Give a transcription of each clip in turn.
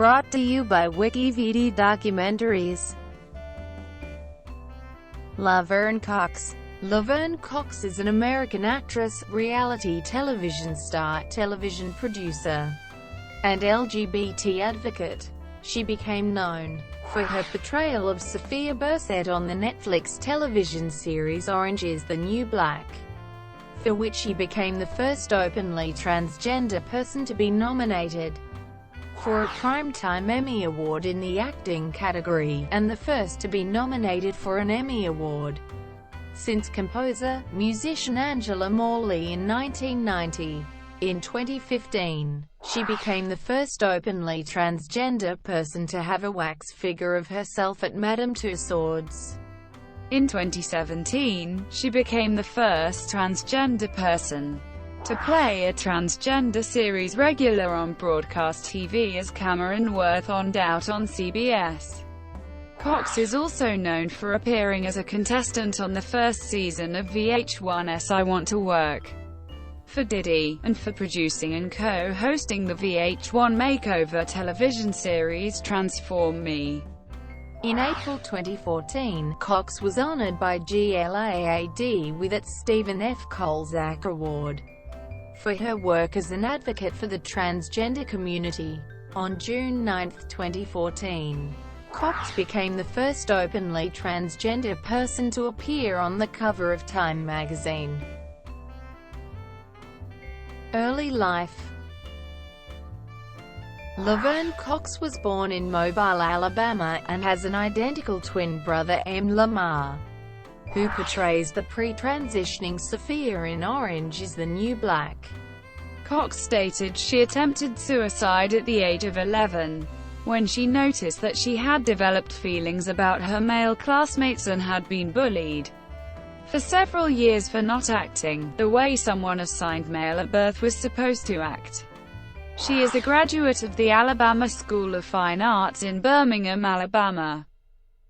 Brought to you by WikiVD Documentaries. Laverne Cox. Laverne Cox is an American actress, reality television star, television producer, and LGBT advocate. She became known for her portrayal of Sophia Burset on the Netflix television series Orange is the New Black, for which she became the first openly transgender person to be nominated for a Primetime Emmy Award in the acting category, and the first to be nominated for an Emmy Award since composer, musician Angela Morley in 1990. In 2015, she became the first openly transgender person to have a wax figure of herself at Madame Tussauds. In 2017, she became the first transgender person to play a transgender series regular on broadcast TV as Cameron Wirth on Doubt on CBS. Cox is also known for appearing as a contestant on the first season of VH1's I Want to Work for Diddy, and for producing and co-hosting the VH1 makeover television series Transform Me. In April 2014, Cox was honored by GLAAD with its Stephen F. Kolzak Award for her work as an advocate for the transgender community. On June 9, 2014, Cox became the first openly transgender person to appear on the cover of Time magazine. Early life. Laverne Cox was born in Mobile, Alabama, and has an identical twin brother, M. Lamar, who portrays the pre-transitioning Sophia in Orange is the New Black. Cox stated she attempted suicide at the age of 11, when she noticed that she had developed feelings about her male classmates and had been bullied for several years for not acting the way someone assigned male at birth was supposed to act. She is a graduate of the Alabama School of Fine Arts in Birmingham, Alabama,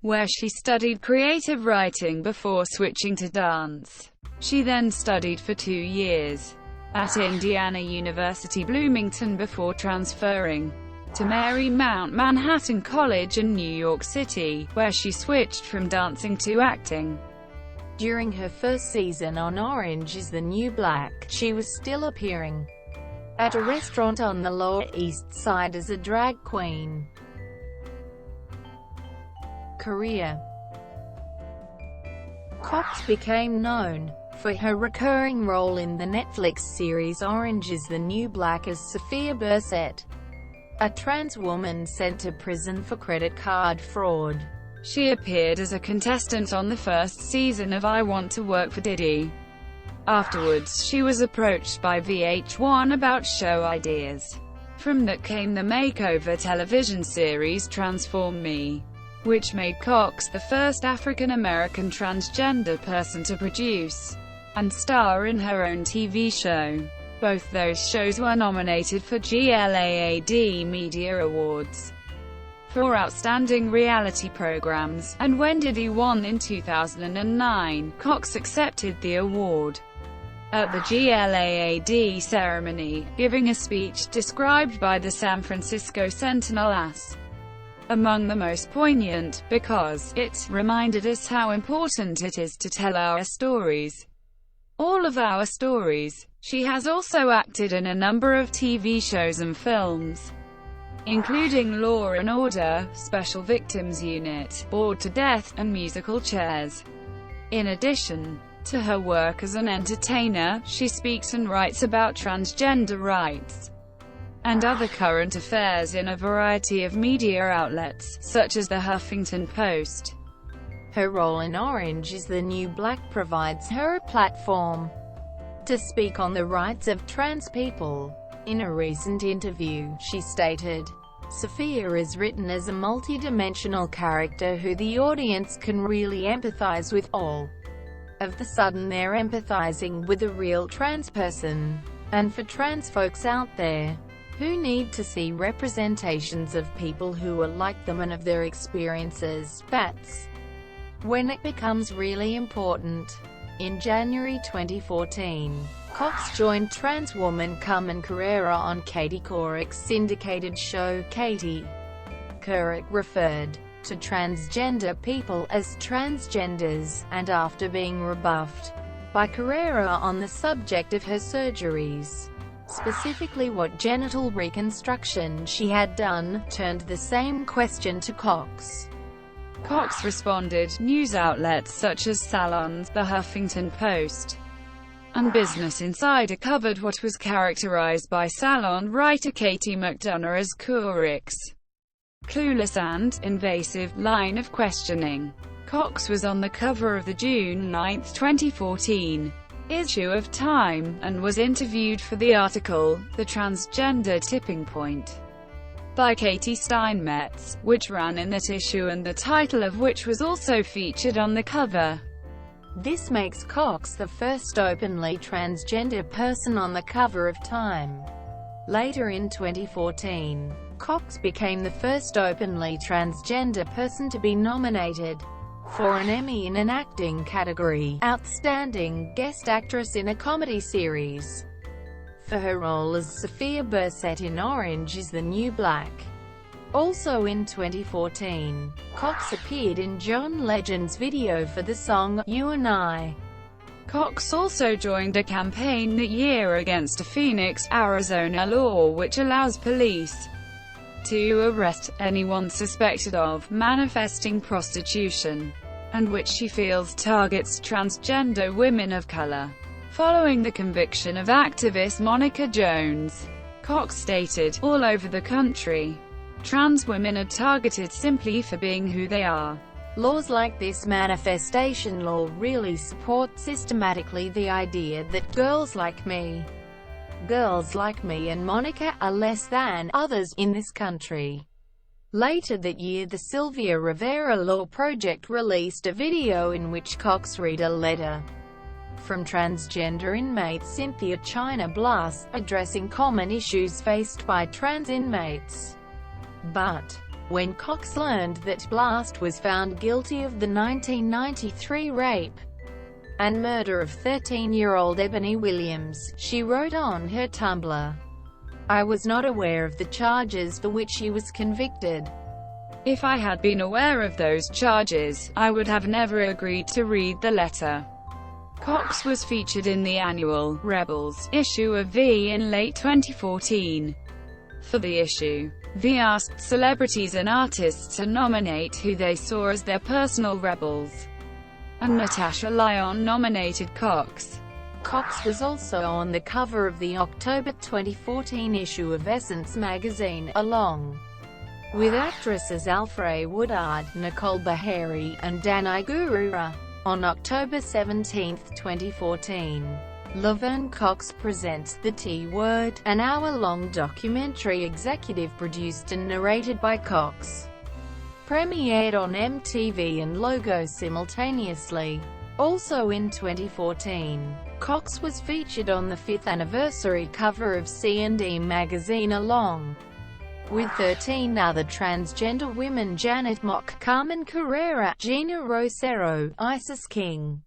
where she studied creative writing before switching to dance. She then studied for 2 years at Indiana University Bloomington before transferring to Marymount Manhattan College in New York City, where she switched from dancing to acting. During her first season on Orange is the New Black, she was still appearing at a restaurant on the Lower East Side as a drag queen. Career. Cox became known for her recurring role in the Netflix series Orange is the New Black as Sophia Burset, a trans woman sent to prison for credit card fraud. She appeared as a contestant on the first season of I Want to Work for Diddy. Afterwards, she was approached by VH1 about show ideas. From that came the makeover television series Transform Me, which made Cox the first African-American transgender person to produce and star in her own TV show. Both those shows were nominated for GLAAD Media Awards for Outstanding Reality Programs, and when Diddy won in 2009, Cox accepted the award at the GLAAD ceremony, giving a speech described by the San Francisco Sentinel as among the most poignant, because it reminded us how important it is to tell our stories. All of our stories. She has also acted in a number of TV shows and films, including Law & Order, Special Victims Unit, Bored to Death, and Musical Chairs. In addition to her work as an entertainer, she speaks and writes about transgender rights and other current affairs in a variety of media outlets, such as the Huffington Post. Her role in Orange is the New Black provides her a platform to speak on the rights of trans people. In a recent interview, she stated, "Sophia is written as a multi-dimensional character who the audience can really empathize with. All of the sudden they're empathizing with a real trans person. And for trans folks out there who need to see representations of people who are like them and of their experiences, that's when it becomes really important." In January 2014, Cox joined trans woman Carmen Carrera on Katie Couric's syndicated show Katie. Couric referred to transgender people as transgenders, and after being rebuffed by Carrera on the subject of her surgeries, specifically what genital reconstruction she had done, turned the same question to Cox. Cox responded, "News outlets such as Salons, The Huffington Post, and Business Insider covered what was characterized by Salon writer Katie McDonough as Couric's clueless and invasive line of questioning." Cox was on the cover of the June 9, 2014 issue of Time, and was interviewed for the article, "The Transgender Tipping Point," by Katie Steinmetz, which ran in that issue and the title of which was also featured on the cover. This makes Cox the first openly transgender person on the cover of Time. Later in 2014, Cox became the first openly transgender person to be nominated for an Emmy in an acting category, Outstanding Guest Actress in a Comedy Series, for her role as Sophia Burset in Orange is the New Black. Also in 2014, Cox appeared in John Legend's video for the song You and I. Cox also joined a campaign that year against a Phoenix, Arizona law which allows police to arrest anyone suspected of manifesting prostitution, and which she feels targets transgender women of color. Following the conviction of activist Monica Jones, Cox stated, "All over the country, trans women are targeted simply for being who they are. Laws like this manifestation law really support systematically the idea that girls like me and Monica are less than others in this country." Later that year, the Sylvia Rivera Law Project released a video in which Cox read a letter from transgender inmate Cynthia China Blas, addressing common issues faced by trans inmates. But when Cox learned that Blast was found guilty of the 1993 rape and murder of 13-year-old Ebony Williams, she wrote on her Tumblr, "I was not aware of the charges for which he was convicted. If I had been aware of those charges, I would have never agreed to read the letter." Cox was featured in the annual Rebels issue of V in late 2014. For the issue, V asked celebrities and artists to nominate who they saw as their personal rebels, and Natasha Lyonne nominated Cox. Cox was also on the cover of the October 2014 issue of Essence magazine, along with actresses Alfre Woodard, Nicole Beharie, and Danai Gurira. On October 17, 2014, Laverne Cox presents The T-Word, an hour-long documentary executive produced and narrated by Cox. Premiered on MTV and Logo simultaneously. Also in 2014, Cox was featured on the 5th anniversary cover of C&E magazine along with 13 other transgender women: Janet Mock, Carmen Carrera, Gina Rosero, Isis King,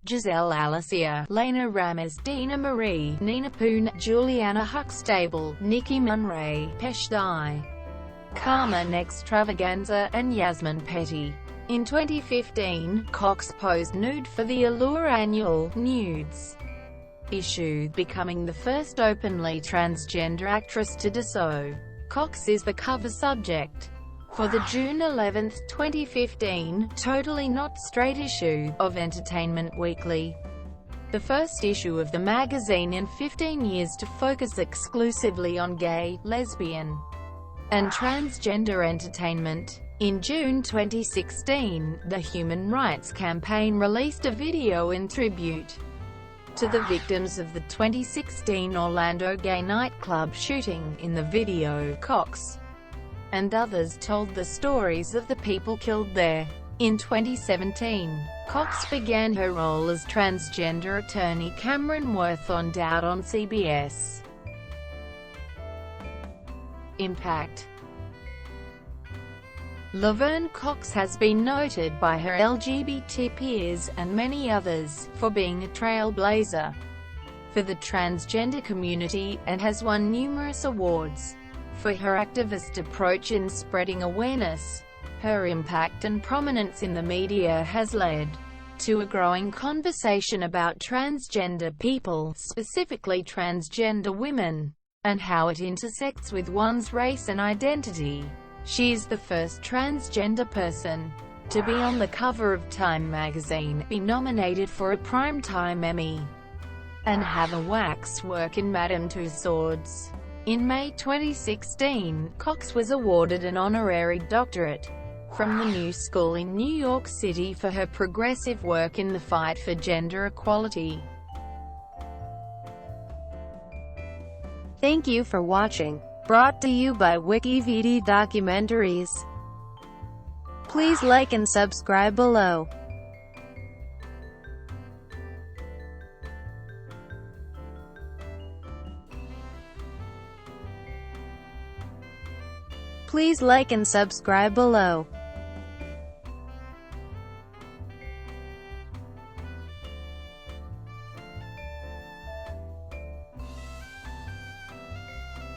Giselle Alicia, Lena Ramirez, Dina Marie, Nina Poon, Juliana Huxtable, Nikki Munray, Pesh Dai, Carmen Extravaganza, and Yasmin Petty. In 2015, Cox posed nude for the Allure annual Nudes issue, becoming the first openly transgender actress to do so. Cox is the cover subject for the June 11, 2015, Totally Not Straight issue of Entertainment Weekly, the first issue of the magazine in 15 years to focus exclusively on gay, lesbian, and transgender entertainment. In June 2016, the Human Rights Campaign released a video in tribute to the victims of the 2016 Orlando gay nightclub shooting. In the video, Cox and others told the stories of the people killed there. In 2017, Cox began her role as transgender attorney Cameron Wirth on Doubt on CBS. Impact. Laverne Cox has been noted by her LGBT peers, and many others, for being a trailblazer for the transgender community, and has won numerous awards for her activist approach in spreading awareness. Her impact and prominence in the media has led to a growing conversation about transgender people, specifically transgender women, and how it intersects with one's race and identity. She is the first transgender person to be on the cover of Time magazine, be nominated for a Primetime Emmy, and have a waxwork in Madame Tussauds. In May 2016, Cox was awarded an honorary doctorate from the New School in New York City for her progressive work in the fight for gender equality. Thank you for watching. Brought to you by WikiVD Documentaries. Please like and subscribe below. Please like and subscribe below.